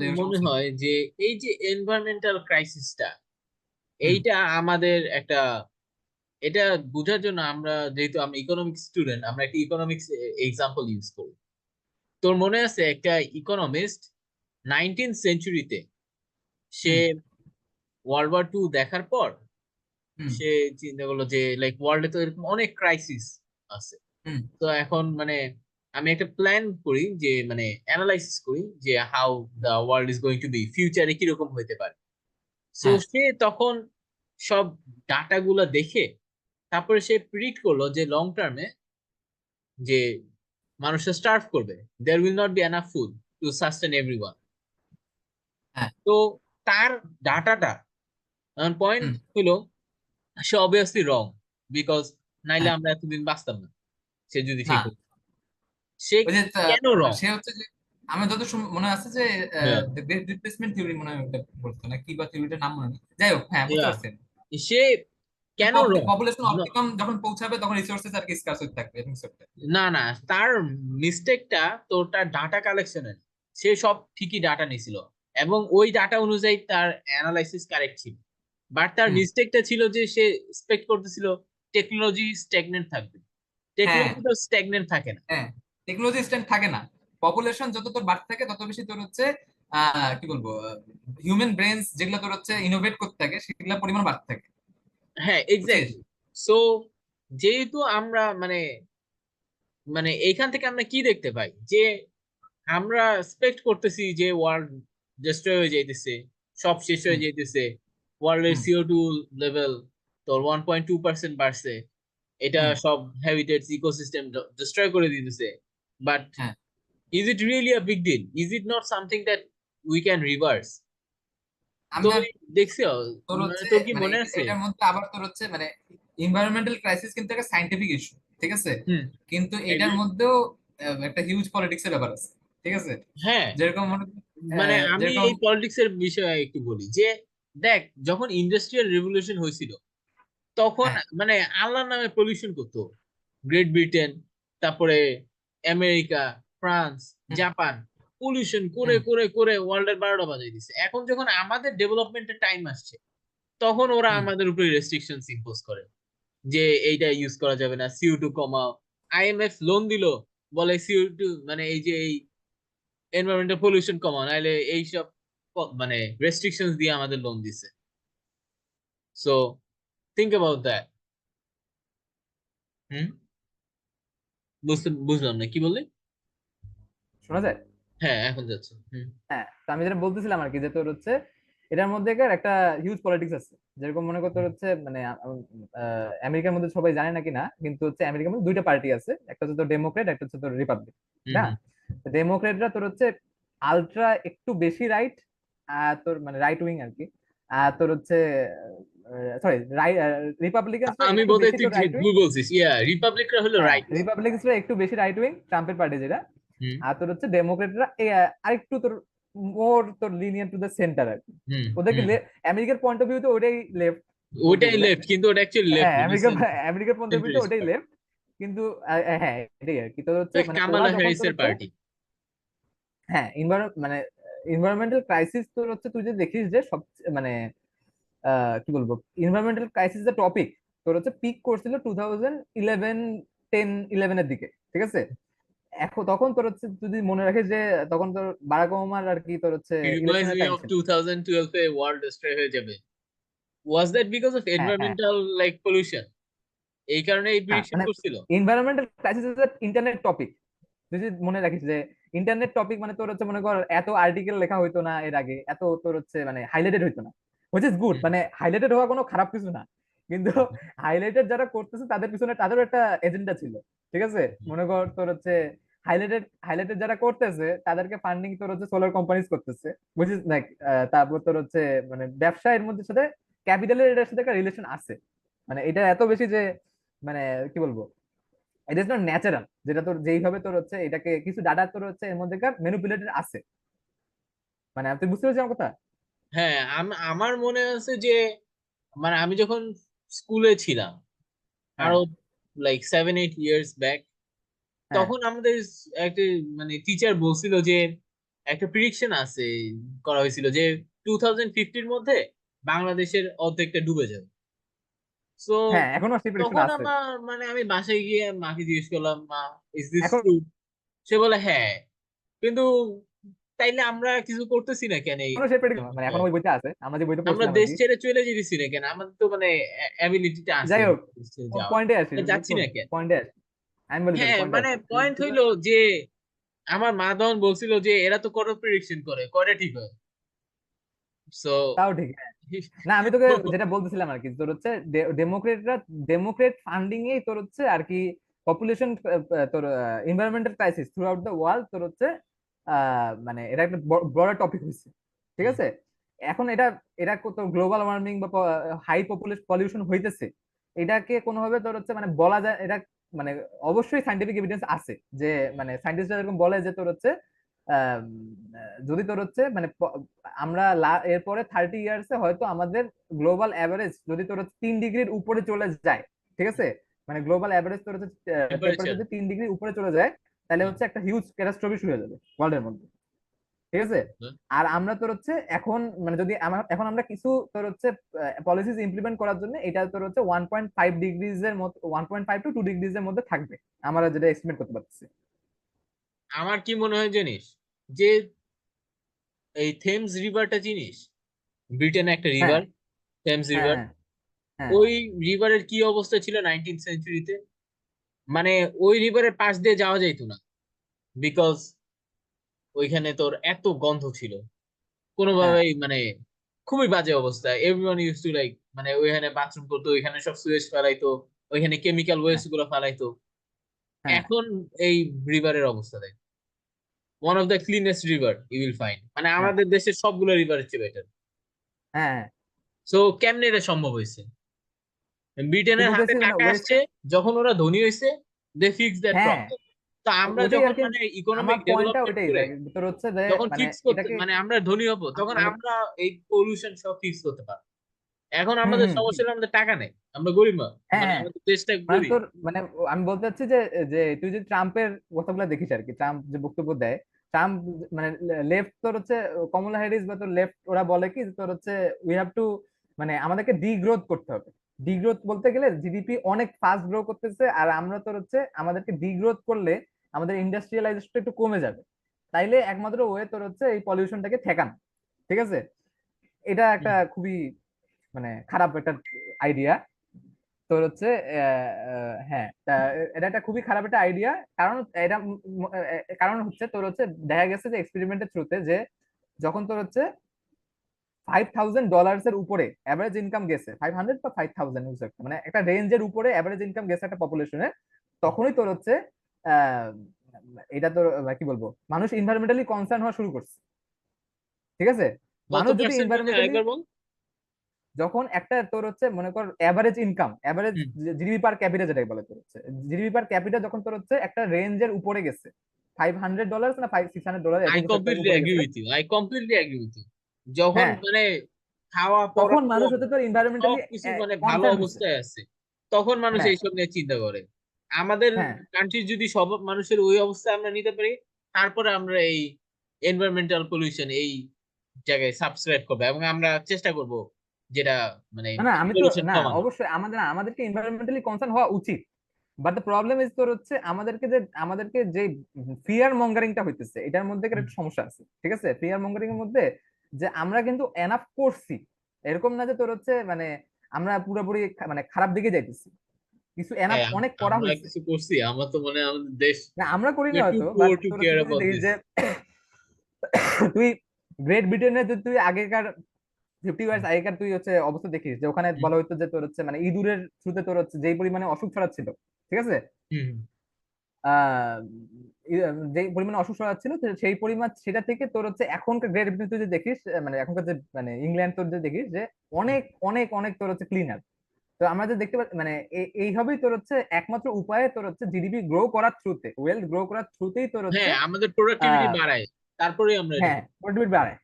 যে মনে সমস্যা। হয় যে এই যে এনভায়রনমেন্টাল ক্রাইসিসটা, হুম এইটা আমাদের একটা, এটা বোঝার জন্য আমরা, যেহেতু আমরা ইকোনমিক্স স্টুডেন্ট, আমরা একটা ইকোনমিক্স এক্সাম্পল ইউজ করি। তোর মনে আছে একটা ইকোনমিস্ট 19th সেঞ্চুরিতে, সে হুম ওয়ার্ল্ড ওয়ার 2 দেখার পর হুম সে চিন্তা করলো যে লাইক ওয়ার্ল্ডে তো এরকম অনেক ক্রাইসিস আছে। হুম। তো এখন মানে আমি একটা প্ল্যান করি, যে মানে অ্যানালাইসিস করি যে how the world is going to be, ফিউচারে কিরকম হইতে পারে। সো হ্যাঁ সে তখন সব ডাটাগুলো দেখে তারপরে সে প্রিডিক্ট করলো যে লং টার্মে যে মানুষরা স্টার্ভ করবে, there will not be enough food to sustain everyone. হ্যাঁ। তো তার ডাটাটা, পয়েন্ট হুম হলো, সে অবভিয়াসলি রং, বিকজ নাইলে হ্যাঁ। আমরা এতদিন বাঁচতাম না, সে যদি ঠিক না, হতো। সে ওই যে কেন রং? সে হচ্ছে যে, আমার যত মনে আছে যে হ্যাঁ, গ্রেট রিপ্লেসমেন্ট থিওরি মনে হয় ওটা বলতো, না কি বা থিওরিটার নাম মনে নেই, যাই হোক, হ্যাঁ বুঝতে ইয়া, পারছেন। সে কেন রং? পপুলেশন অপটিমাম যখন পৌঁছাবে তখন রিসোর্সেস আর কি স্কার্স হতে থাকবে, এরকম কিছু একটা। না না, তার মিস্টেকটা তো তার ডাটা কালেকশনের। সে সব ঠিকই ডাটা নিছিল এবং ওই ডাটা অনুযায়ী তার অ্যানালাইসিস কারেক্ট ছিল। বাট তার হুম। মিস্টেকটা ছিল যে সে এক্সপেক্ট করতেছিল টেকনোলজি স্ট্যাগনেন্ট থাকবে। হ্যাঁ টেকনোলজি তো স্ট্যাগনেন্ট থাকে না। হ্যাঁ। টেকনোলজি স্ট্যান্ড থাকে না। পপুলেশন যত তোর বাড়তে থাকে তত বেশি তোর হচ্ছে কি বলবো, হিউম্যান ব্রেনস যেগুলো তোর হচ্ছে ইনোভেট করতে থাকে সেগুলোর পরিমাণ বাড়তে থাকে। হ্যাঁ, বুঝছিস? এক্স্যাক্টলি। সো যেহেতু আমরা মানে মানে এইখান থেকে আমরা কি দেখতে পাই যে আমরা এক্সপেক্ট করতেছি যে ওয়ার্ল্ড ডিস্ট্রয় হয়ে যাইতেছে, সব শেষ হুম হয়ে যাইতেছে, ওয়ার্ল্ডের হুম CO2 লেভেল তোর 1.2% বাড়ছে, এটা হুম। সব হ্যাবিটেটস ইকোসিস্টেম ডিস্ট্রয় করে দিতেছে। বাট হ্যাঁ। Is it really a big deal? Is it not something that we can reverse? আমি তো আর দেখছো, তোর মানে হচ্ছে তোর কি মানে মনে আছে? এটার মধ্যে আবার তোর হচ্ছে মানে এনভায়রনমেন্টাল ক্রাইসিস কিন্তু একটা সাইন্টিফিক ইস্যু, ঠিক আছে, হুম, কিন্তু এটার এগ্রি। মধ্যেও একটা হিউজ পলিটিক্স এর ব্যাপার আছে, ঠিক আছে। হ্যাঁ, যেরকম মানে আমি যেরকম। এই পলিটিক্স এর বিষয়ে একটু বলি যে দেখ, যখন ইন্ডাস্ট্রিয়াল রেভলিউশন হয়েছিল তখন হ্যাঁ। মানে আল্লাহর নামে পলিউশন করতো গ্রেট ব্রিটেন, তারপরে আমেরিকা, ফ্রান্স, হুম জাপান, পলিউশন করে হুম করে করে ওয়ার্ল্ডের 12টা বাজাই দিছে। এখন যখন আমাদের ডেভেলপমেন্টের টাইম আসছে, তখন ওরা হুম। আমাদের উপরে রেস্ট্রিকশনস ইম্পোজ করে যে এইটা ইউজ করা যাবে না, CO2 কমাও। IMF লোন দিল, বলে CO2 মানে এই যে এই এনভায়রনমেন্টাল পলিউশন কমাও, নাহলে এইসব মানে রেস্ট্রিকশনস দিয়ে আমাদের লোন দিছে। So think about that. Hmm, বুঝলাম না কি বললি। শোনা যায়? হ্যাঁ, এখন যাচ্ছে। হুম হ্যাঁ, তো আমি যেটা বলতেছিলাম আর কি, যে তোর হচ্ছে এটার মধ্যে একটা হিউজ পলিটিক্স আছে। যেরকম মনে করতে হচ্ছে মানে আমেরিকার মধ্যে সবাই জানে নাকি না, কিন্তু হচ্ছে আমেরিকার মধ্যে দুইটা পার্টি আছে, একটা হচ্ছে তোর ডেমোক্রেট, একটা হচ্ছে তোর রিপাবলিক। হুম না, হুম ডেমোক্রেটরা তোর হচ্ছে আলট্রা একটু বেশি রাইট, তোর মানে রাইট উইং আর কি। তোর হচ্ছে সরি, রিপাবলিকানসরা আমি একটু বোধহয় বেশি তুই তোর রাইট উইং। ভুল বলছিস, রিপাবলিকরা হলো হ্যাঁ, রাইট। রিপাবলিকানসরা একটু বেশি রাইট উইং, ট্রাম্পের পার্টি যেটা। হুম আর তোর হচ্ছে ডেমোক্রেটরা আরেকটু তোর মোর তোর লিনিয়ার টু দ্য সেন্টার আর কি। হুম ওদেরকে হুম আমেরিকার পয়েন্ট অফ ভিউতে ওটাই লেফট বলতে ওটাই গেলে। লেফট, কিন্তু ওটা অ্যাকচুয়ালি লেফট হ্যাঁ, না, এটা আমেরিকার পয়েন্ট অফ ভিউতে সেন্টারিস্ট ওটাই পার্টি। লেফট। কিন্তু হ্যাঁ, এটাই আর কি। তোর হচ্ছে মানে ওরা কামালা যখন তোর হ্যারিসের হচ্ছে পার্টি। হ্যাঁ মানে এনভায়রনমেন্টাল ক্রাইসিস তোর হচ্ছে, তুই যে দেখিস যে সব মানে কি বলবো, এনভায়রনমেন্টাল ক্রাইসিস এর টপিক তোর হচ্ছে পিক করছিল 2011, 10-11 এর দিকে, ঠিক আছে। এখন তখন তোর হচ্ছে যদি মনে রাখিস যে তখন তোর বারাক ওবামার আর কি তোর হচ্ছে রিমাইন্ডস ইলেকশনের মি টাইম অফ ছিল। 2012 এ ওয়ার্ল্ড ডিস্ট্রয় হয়ে যাবে। ওয়াজ দ্যাট বিকজ অফ হ্যাঁ হ্যাঁ। Environmental like pollution? এই কারণে এই না প্রেডিকশন মানে করছিল? Environmental crisis is internet topic. তুই যদি মনে রাখিস যে ইন্টারনেট টপিক মানে তোর হচ্ছে মনে কর এত আর্টিকেল লেখা হইতো না এর আগে, এত তোর হচ্ছে মানে হাইলাইটেড হইতো না। হুইচ ইজ গুড, হুম মানে হাইলাইটেড হওয়া কোনো খারাপ কিছু না, কিন্তু হুম হাইলাইটেড যারা করতেছে তাদের পিছনে তাদেরও একটা এজেন্ডা ছিল, ঠিক আছে। হুম মনে কর তোর হচ্ছে হাইলাইটেড যারা করতেছে তাদেরকে ফান্ডিং তোর হচ্ছে সোলার কোম্পানিজ করতেছে, হুইচ ইজ লাইক, তারপর তোর হচ্ছে মানে ব্যবসা এর মধ্যে সাথে ক্যাপিটালের এটার সাথে একটা রিলেশন আছে। মানে এটা এত বেশি যে মানে কি বলবো, ইট ইজ নট ন্যাচারাল, যেটা তোর যেইভাবে তোর হচ্ছে এটাকে কিছু ডাটা তোর হচ্ছে এর মধ্যে ম্যানিপুলেটেড আছে। মানে তুই বুঝতে পারছিস আমার কথা? হ্যাঁ, আমার মনে আছে যে মানে আমি যখন স্কুলে ছিলাম, হ্যাঁ আরো লাইক 7-8 ইয়ার্স ব্যাক, হ্যাঁ তখন আমাদের একটা মানে টিচার বলছিল যে একটা প্রিডিকশন আছে, করা হয়েছিল যে 2050-র মধ্যে বাংলাদেশের অর্ধেকটা ডুবে যাবে। সো হ্যাঁ, এখনো সেই প্রেডিকশন তখন আছে। আমার মানে আমি বাসায় গিয়ে মাকে জিজ্ঞেস করলাম, মা ইজ দিস এখন ট্রু? সে বলে হ্যাঁ। কিন্তু তাইলে আমরা কিছু করতেছি না কেন এই এখনো সেই প্রেডিকশন মানে বিষয়ে? এখনো ওই বইটা আছে, আমরা যে বইটা আমরা পড়ছিলাম আর দেশ কি। ছেড়ে চলে যেতেছি না কেন? আমাদের তো মানে অ্যাবিলিটিটা আছে যাই হোক, দেশ ছেড়ে যাওয়ার, পয়েন্টে আসি, যাচ্ছি বুঝুন না কেন? পয়েন্টে আসি, আমি বলি তোকে হ্যাঁ পয়েন্টে মানে আসি। পয়েন্ট হইলো যে আমার মা তখন বলছিল যে এরা তো কত প্রেডিকশন করে, কয়টা ঠিক হয়। সো তাও ঠিক। না, আমি তোকে যেটা বলতেছিলাম আর কি, তোর হচ্ছে ডেমোক্রেটরা, ডেমোক্রেট ফান্ডিং এই তোর হচ্ছে আর কি পপুলেশন, তোর environmental crisis through out the world তোর হচ্ছে মানে এটা একটা বড় টপিক হয়েছে, ঠিক আছে। এখন এটা এটা তো গ্লোবাল ওয়ার্মিং বা হাই পপুলেশন পলিউশন হইতেছে, এটাকে কোনোভাবে তোর হচ্ছে মানে বলা যায় এটা, মানে অবশ্যই সাইন্টিফিক এভিডেন্স আছে যে মানে সাইন্টিস্টরা এরকম বলে যে তোর হচ্ছে আহ, যদি তোর হচ্ছে মানে আমরা এরপরে 30 ইয়ার্সে হয়তো আমাদের গ্লোবাল অ্যাভারেজ যদি তোর হচ্ছে 3 ডিগ্রির উপরে চলে যায়, ঠিক আছে, মানে গ্লোবাল অ্যাভারেজ তোর হচ্ছে টেম্পারেচার। টেম্পারেচার যদি 3 ডিগ্রির উপরে চলে যায়, তাহলে হচ্ছে একটা হিউজ ক্যাটাস্ট্রফি শুরু হয়ে যাবে ওয়ার্ল্ডের মধ্যে, ঠিক আছে। আর আমরা তোর হচ্ছে এখন মানে যদি এখন আমরা কিছু তোর হচ্ছে পলিসিস ইমপ্লিমেন্ট করার জন্য এটা তোর হচ্ছে 1.5 ডিগ্রিজ এর মতো, 1.5 to 2 ডিগ্রিজ এর মধ্যে থাকবে, আমরা যেটা এস্টিমেট করতে পারছি। আমার কি মনে হয় জানিস, যে এই থেমস রিভারটা চিনিস? ব্রিটেনে একটা হ্যাঁ, রিভার, থেমস হ্যাঁ, রিভার। হ্যাঁ, হ্যাঁ, ওই রিভারের কি অবস্থা ছিল 19th সেঞ্চুরিতে? মানে ওই রিভারের পাশ দিয়ে যাওয়া যাইতো না, বিকজ ওইখানে তোর এত গন্ধ ছিল, হ্যাঁ, কোনোভাবেই মানে খুবই বাজে অবস্থা। এভরিওয়ান ইউজ টু লাইক, মানে ওইখানে বাথরুম করতো, ওইখানে সব সুয়েজ ফেলাইতো, ওইখানে কেমিক্যাল হ্যাঁ, ওয়েস্ট গুলো ফেলাইতো। হ্যাঁ, এখন এই রিভারের অবস্থা দেখ, one of the cleanest river you will find, মানে হ্যাঁ, আমাদের দেশের সবগুলো রিভারের চেয়ে বেটার। হ্যাঁ। সো কেমনে এটা সম্ভব হয়েছে? তুই ব্রিটেনের হাতে বলতেছিস মানে টাকা ওয়েস্ট। আসছে, যখন ওরা ধনী হয়েছে, দে ফিক্স দ্যাট হ্যাঁ, প্রবলেম। তো আমরা ওইটাই আর যখন কি, মানে আমার ইকোনমিক পয়েন্টটা ডেভেলপমেন্ট ওইটাই যে করে তোর হচ্ছে যে যখন মানে ফিক্স করতে, এটাকে মানে আমরা ধনী হব, তখন মানে আমরা এই পলিউশন সব ফিক্স করতে পারবো। এখন হুম, আমাদের হুম, সমস্যা হলো আমাদের টাকা নেই, আমরা গরিব মানুষ, হ্যাঁ, মানে হ্যাঁ, আমাদের দেশটা মানে গরিব। তোর মানে আমি বলতে চাচ্ছি যে যে তুই যদি ট্রাম্পের কথাগুলো দেখিস আর কি, ট্রাম্প যে বক্তব্য দেয়, ট্রাম্প মানে লেফট তোর হচ্ছে কমলা হ্যারিস বা তোর লেফট ওরা বলে কি যে তোর হচ্ছে উই হ্যাভ টু মানে আমাদেরকে ডিগ্রোথ করতে হবে। ডিগ্রোথ বলতে গেলে জিডিপি অনেক ফাস্ট গ্রো করতেছে, আর আমরা তোর হচ্ছে আমাদেরকে ডিগ্রোথ করলে আমাদের ইন্ডাস্ট্রিয়ালাইজেশনটা একটু কমে যাবে, তাইলে একমাত্র ওয়ে তোর হচ্ছে এই পলিউশনটাকে ঠেকানো, ঠিক আছে। এটা একটা হুম। খুবই মানে খারাপ একটা আইডিয়া তোর হচ্ছে হ্যাঁ, এটা একটা খুবই খারাপ একটা আইডিয়া। কারণ এটা কারণ হচ্ছে তোর হচ্ছে দেখা গেছে যে এক্সপেরিমেন্টের থ্রুতে যে যখন তোর হচ্ছে $5,000 এর উপরে অ্যাভারেজ ইনকাম গেছে, 500 বা 5,000 মানে একটা রেঞ্জের উপরে অ্যাভারেজ ইনকাম গেছে একটা পপুলেশনের, তখনই তোর হচ্ছে আহ এটা তোর কি বলবো, মানুষ এনভায়রনমেন্টালি কনসার্ন হওয়া শুরু করছে, ঠিক আছে। কত মানুষ যদি পার্সেন্ট মানে এনভায়রনমেন্টালি, আরেকবার বল। যখন একটা তোর হচ্ছে মনে কর এভারেজ ইনকাম, এভারেজ হুম। জিডিপি পার ক্যাপিটা যেটাকে বলে তোর হচ্ছে, জিডিপি পার ক্যাপিটা যখন তোর হচ্ছে একটা রেঞ্জের উপরে গেছে, $500 না $600 আই এরকম কিছু একটা কমপ্লিটলি উপরে এগ্রি গেছে, with you, I completely agree with you. যখন হ্যাঁ, মানে খাওয়া পড়া তখন মানুষ ঘুম হচ্ছে তোর এনভায়রনমেন্টালি সবকিছু মানে ভালো কনসার্ন হচ্ছে। অবস্থায় আছে, তখন মানুষ হ্যাঁ, এইসব নিয়ে চিন্তা করে। আমাদের হ্যাঁ, কান্ট্রির যদি সব মানুষের ওই অবস্থায় আমরা নিতে পারি, তারপরে আমরা এই এনভায়রনমেন্টাল পলিউশন এই জায়গায় সাবস্ক্রাইব করবো, এবং আমরা চেষ্টা করব যেটা মানে না, না, আমি তো পলিউশন না, কমানো। অবশ্যই আমাদেরকে এনভায়রনমেন্টালি কনসার্ন হওয়া উচিত, বাট দ্য প্রবলেম ইজ তোর হচ্ছে আমাদেরকে যে ফিয়ার মঙ্গারিংটা হইতেছে এটার মধ্যে হুম। একটা সমস্যা আছে, ঠিক আছে। ফিয়ার মঙ্গারিং এর মধ্যে যে আমরা কিন্তু এনাফ করছি, এরকম না যে তোর হচ্ছে মানে আমরা পুরোপুরি মানে খারাপ দিকে যাইতেছি, কিছু এনাফ হ্যাঁ, অনেক করা আমরা হয়েছে। কিছু করছি, আমরা তো মানে আমাদের দেশ না, আমরা করি না টু হয়তো, বাট পুয়ার টু তোর হচ্ছে কেয়ার তুই যদি অ্যাবাউট দেখিস দিস। যে তুই গ্রেট ব্রিটেনের যদি তুই আগেকার 50 ইয়ার্স আগেকার তুই হচ্ছে অবস্থা দেখিস যে ওখানে বলা হইতো যে তোর হচ্ছে মানে ইঁদুরের থ্রুতে তোর হচ্ছে যেই পরিমাণে অসুখ ছড়াচ্ছিল, ঠিক আছে, হুম। আহ যে পরিমাণে অসুখ ছড়াচ্ছিল সেই পরিমাণ সেটা থেকে তোর হচ্ছে এখনকার গ্রেট ব্রিটেন তুই যে দেখিস মানে এখনকার যে মানে ইংল্যান্ড তোর যে দেখিস যে হুম। অনেক অনেক অনেক তোর হচ্ছে ক্লিনার। তো আমরা যে দেখতে পাচ্ছি মানে এইভাবেই তোর হচ্ছে একমাত্র উপায়ে তোর হচ্ছে জিডিপি গ্রো করার থ্রুতে, ওয়েলথ গ্রো করার থ্রুতেই তোর হচ্ছে হ্যাঁ, আমাদের প্রোডাক্টিভিটি আহ বাড়ায়, তারপরে আমরা এটা হ্যাঁ, করি। প্রোডাক্টিভিটি বাড়ায়।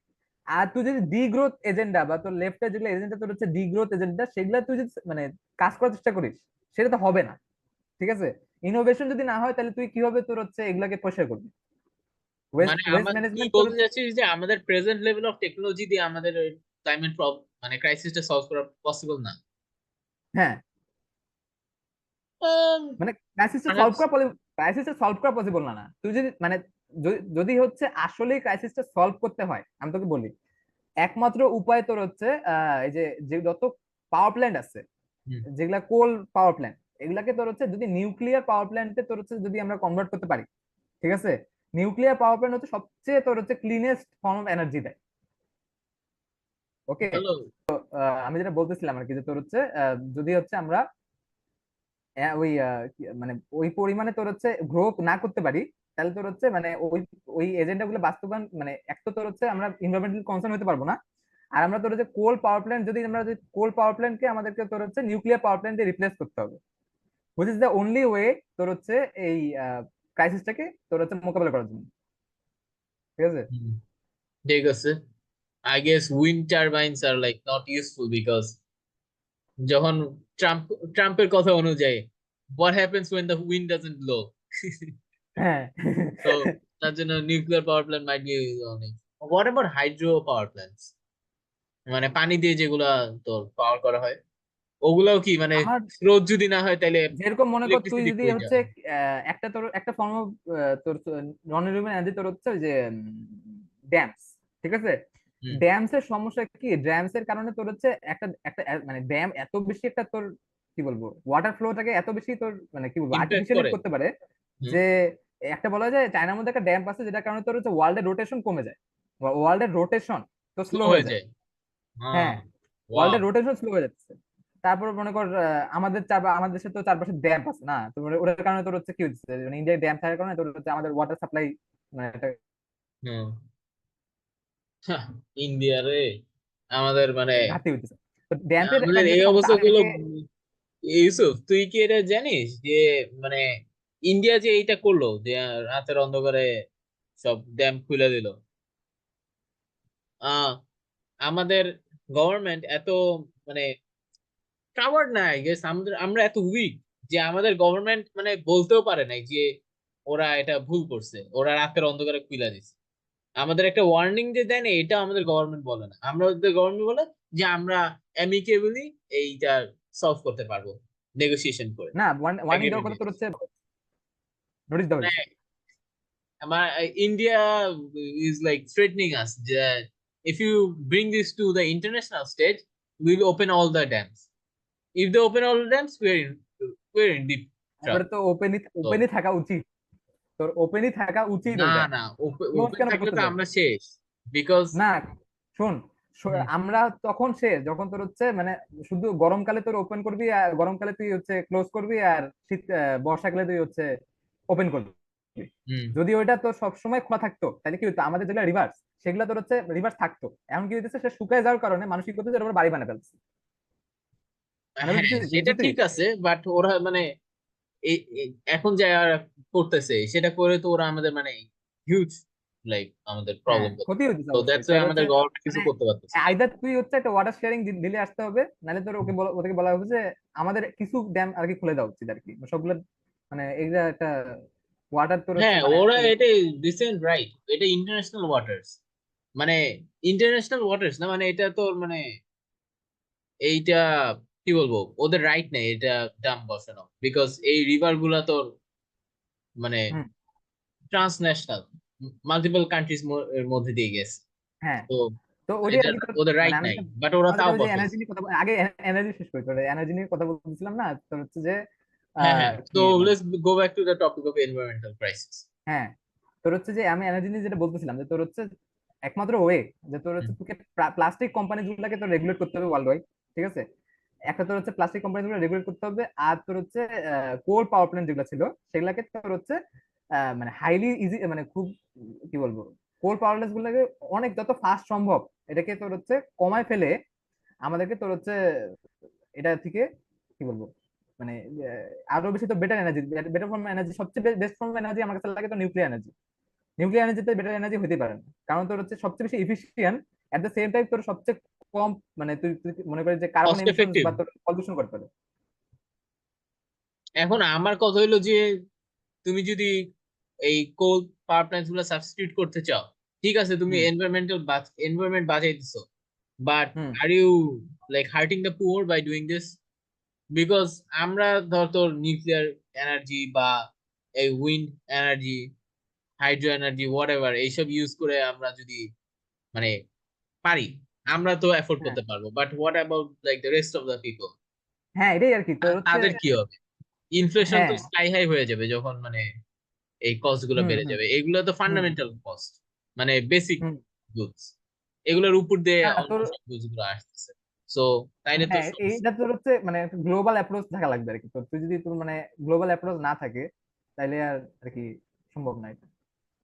আর তুই যদি ডিগ্রোথ এজেন্ডা বা তোর লেফটের যেগুলো এজেন্ডা তোর হচ্ছে ডিগ্রোথ এজেন্ডা, সেগুলো তুই যদি মানে কাজ করার চেষ্টা করিস, সেটা তো হবে না, ঠিক আছে। ইনোভেশন যদি না হয় তাহলে তুই কিভাবে তোর হচ্ছে এগুলাকে পরিষ্কার করবি? ওয়েস্ট মানে ওয়েস্ট আমার তুই ম্যানেজমেন্ট বলতে চাচ্ছিস যে আমাদের প্রেজেন্ট লেভেল অফ টেকনোলজি দিয়ে আমাদের ক্লাইমেট মানে ক্রাইসিসটা সলভ করা পসিবল না? হ্যাঁ, মানে পারহ্যাপস। ক্রাইসিসটা সলভ করা পসিবল না। না তুই যদি মানে যদি হচ্ছে আসলেই ক্রাইসিসটা সলভ করতে হয়, আমি তোকে বলি একমাত্র উপায় তোর হচ্ছে এই যে যে যত পাওয়ার প্ল্যান্ট আছে, যেগুলা কোল পাওয়ার প্ল্যান্ট, এগুলাকে তোর হচ্ছে যদি নিউক্লিয়ার পাওয়ার প্ল্যান্টে তোর হচ্ছে যদি আমরা কনভার্ট করতে পারি, ঠিক আছে, নিউক্লিয়ার পাওয়ার প্ল্যান্ট হচ্ছে সবচেয়ে তোর হচ্ছে ক্লিনেস্ট ফর্ম অফ এনার্জি দেয়। ওকে, হ্যালো। আমি যেটা বলতেছিলাম আর কি, যে তোর হচ্ছে যদি হচ্ছে আমরা ওই মানে ওই পরিমাণে তোর হচ্ছে গ্রো না করতে পারি, তাহলে তোর হচ্ছে মানে ওই ওই এজেন্ডা গুলো বাস্তবায়ন মানে এক তো তোর হচ্ছে আমরা ইনভারমেন্টাল কনসার্ন হতে পারবো না। আর আমরা তোর হচ্ছে কোল পাওয়ার প্ল্যান্ট যদি আমরা যদি কোল পাওয়ার প্ল্যান্টকে আমাদেরকে তোর হচ্ছে নিউক্লিয়ার পাওয়ার প্ল্যান্ট দিয়ে রিপ্লেস করতে হবে, which is the only way তোর হচ্ছে এই ক্রাইসিসটাকে তোর হচ্ছে মোকাবেলা করার জন্য। ঠিক আছে। ঠিক আছে। I guess wind turbines are like not useful because যখন ট্রাম্প ট্রাম্পের কথা অনুযায়ী what happens when the wind doesn't blow? হ্যাঁ। তো তার জন্য nuclear power plant might be অনেক। What about hydro power plants, মানে পানি দিয়ে যেগুলা তোর পাওয়ার করা হয়, ওগুলাও কি মানে আমার রোদ যদি না হয় তাহলে যেরকম মনে কর তুই ইলেকট্রিসিটি যদি কই হচ্ছে যায়? একটা তোর একটা ফর্ম অফ তোর নন রিনিউয়েবল এনার্জি তোর হচ্ছে ওই যে ড্যামস, ঠিক আছে। হুম। ড্যামস এর সমস্যা কি, ড্যামস এর কারণে তোর হচ্ছে একটা একটা মানে ড্যাম এত বেশি একটা তোর কি বলবো ওয়াটার ফ্লোটাকে এত বেশি তোর মানে কি বলবো ইম্প্যাক্ট আর্টিফিশিয়ালি করে। করতে পারে, হুম। যে একটা বলা যায় চায়নার মধ্যে একটা ড্যাম আছে যেটার কারণে তোর হচ্ছে ওয়ার্ল্ডের রোটেশন কমে যায়, ওয়ার্ল্ডের রোটেশন তো স্লো স্লো হয়ে হয়ে যায়। যায়। হ্যাঁ। হ্যাঁ, ওয়াও। ওয়ার্ল্ডের রোটেশন স্লো হয়ে যাচ্ছে। তারপর মনে কর আমাদের দেশে তো চারপাশে ড্যাম আছে না, তো ওটার কারণে তোর হচ্ছে কি হচ্ছে, মানে ইন্ডিয়ায় ড্যাম থাকার কারণে তোর হচ্ছে আমাদের ওয়াটার সাপ্লাই মানে একটা হুম। ইন্ডিয়া রে, আমাদের মানে ঘাটতি হইতেছে। তো ড্যামের একটা আমাদের এই যেটা সমস্যা অবস্থা গুলো। আগে, ইউসুফ তুই কি এটা জানিস যে মানে ইন্ডিয়া যে এইটা করলো যে রাতের অন্ধকারে সব ড্যাম খুলে দিল, আহ আমাদের গভর্নমেন্ট এত মানে কাভার্ড না, আই গেস আমাদের আমরা এত উইক যে আমাদের গভর্নমেন্ট মানে বলতেও পারে নাই যে ওরা এটা ভুল করছে, ওরা রাতের অন্ধকারে খুলে দিছে। আমাদের একটা ওয়ার্নিং যে দেয় না, এটা আমাদের গভর্নমেন্ট বলে না, আমরা ওদের গভর্নমেন্ট বলে যে আমরা অ্যামিকেবলি এইটা সলভ করতে পারবো নেগোসিয়েশন করে, না ওয়ার্নিং দেওয়ার এগ্রিমেন্ট কথা দিয়ে। তোর হচ্ছে নোটিশ দেওয়া হয়েছে। মানে আমার India is like threatening us that if you bring this to the international stage, we'll open all the dams. If they open all the dams, we're in deep এবারে trouble. তো ওপেনই তো ওপেনই থাকা উচিত, তোর ওপেনই থাকা উচিত না, ওইটা, না, ক্লোজ ওপেন কেন থাকলে করতে তো যাবো? আমরা শেষ, বিকজ না শোন, আমরা তখন শেষ যখন তোর হচ্ছে মানে শুধু গরমকালে তোর ওপেন করবি আর গরমকালে তুই হচ্ছে ক্লোজ করবি, আর শীত বর্ষাকালে তুই হচ্ছে ওপেন করবি। যদি ওইটা তোর সবসময় খোলা থাকতো তাহলে কি হতো, আমাদের যেগুলো রিভার্স সেগুলো তোর হচ্ছে রিভার্স থাকতো। এখন কি হইতেছে, সে শুকায় যাওয়ার কারণে মানুষ কি করতেছে, এর উপর বাড়ি বানায় ফেলছে। মানে হ্যাঁ বুঝছিস সেটা বুঝছিস তুই? ঠিক আছে, বাট ওরা মানে এখন যা করতেছে সেটা করে তো ওরা আমাদের মানে হিউজ লাইক আমাদের হ্যাঁ, প্রবলেম করতে। ক্ষতি হইতেছে তো অবশ্যই, দ্যাটস ওয়াই তাহলে আমাদের হচ্ছে গভর্নমেন্ট কিছু মানে করতে পারতেছে না। আইদার তুই হচ্ছে একটা ওয়াটার শেয়ারিং দিলে আসতে হবে, নাহলে তোর ওদেরকে বলা হবে যে আমাদের কিছু ড্যাম আর কি খুলে দেওয়া উচিত আর কি, সবগুলো মানে এইটা একটা ওয়াটার তোর হচ্ছে হ্যাঁ মানে ওরা এটা রিসেন্ট রাইট, এটা ইন্টারন্যাশনাল ওয়াটার্স, মানে ইন্টারন্যাশনাল ওয়াটার্স না, মানে এটা তোর মানে এইটা কি বলবো, ওদের রাইট নেই এটা ডাম বসানো, বিকজ এই রিভার গুলা তোর মানে হুম, ট্রান্সন্যাশনাল মাল্টিপল কান্ট্রিজ এর মধ্যে দিয়ে গেছে। হ্যাঁ। তো তো ওইটাই এটা আর কি তোর ওদের মানে রাইট আমি নাই, যেটা বাট ওরা আমাদের তাও ওই যে এনার্জি বসাইছে। নিয়ে কথা আগে এনার্জি শেষ করি, তোর এনার্জি নিয়ে কথা বলছিলাম না, তোর হচ্ছে যে হ্যাঁ, হ্যাঁ, তো কি মানে let's go back to the topic of environmental crisis. হ্যাঁ, তোর হচ্ছে যে আমি এনার্জি নিয়ে যেটা বলতেছিলাম, যে তোর হচ্ছে একমাত্র ওয়ে যে তোর হচ্ছে তোকে প্লাস্টিক কোম্পানি গুলোকে তোর রেগুলেট করতে হবে ওয়ার্ল্ড ওয়াইড, ঠিক আছে। একটা তোর হচ্ছে প্লাস্টিক কোম্পানি গুলো রেগুলেট করতে হবে, আর তোর হচ্ছে কোল পাওয়ার প্ল্যান্ট যেগুলো ছিল সেগুলোকে তোর হচ্ছে মানে হাইলি ইজি মানে খুব কি বলবো কোল পাওয়ার প্ল্যান্ট গুলোকে অনেক যত ফাস্ট সম্ভব এটাকে তোর হচ্ছে কমায় ফেলে আমাদেরকে তোর হচ্ছে এটা থেকে কি বলবো মানে আরো বেশি তো better energy, better form energy, সবচেয়ে বেস্ট ফর্ম এনার্জি আমার কাছে লাগে তো নিউক্লিয়ার এনার্জি। নিউক্লিয়ার এনার্জিতে বেটার এনার্জি হতে পারে না, কারণ তোর হচ্ছে সবচেয়ে বেশি efficient, at the same time তোর সবচেয়ে কম মানে তুই মনে করিস যে কার্বন কস্ট এমিশন এফেক্টিভ। বা তোর পলিউশন করতে পারে। এখন আমার কথা হইলো যে তুমি যদি এই কোল পাওয়ার প্ল্যান্টস গুলো সাবস্টিটিউট করতে চাও, ঠিক আছে তুমি হুম এনভায়রনমেন্ট বাঁচাইতেছো, but hmm are you like hurting the poor by doing this? Because আমরা ধর তোর নিউক্লিয়ার এনার্জি বা এই wind energy, hydro energy, whatever, এইসব ইউজ করে আমরা যদি মানে পারি, আমরা তো এফোর্ড হ্যাঁ করতে পারবো, but what about like the rest of the people? হ্যাঁ, এটাই আর কি তোর হচ্ছে। তাদের কি হবে? ইনফ্লেশন তো হ্যাঁ। স্কাই হাই হয়ে যাবে যখন এই কস্ট গুলো হুম বেড়ে হুম যাবে। এগুলো তো হুম ফান্ডামেন্টাল কস্ট, বেসিক হুম গুডস, এগুলোর উপর দিয়ে না অন্য তোর, সব গুডস গুলো আসতেছে। সো তাইলে তো হ্যাঁ সমস্যা। এইটা তোর হচ্ছে মানে গ্লোবাল অ্যাপ্রোচ থাকা লাগবে আর কি। তোর তুই যদি তোর মানে গ্লোবাল অ্যাপ্রোচ না থাকে তাইলে আর আর কি সম্ভব না এটা।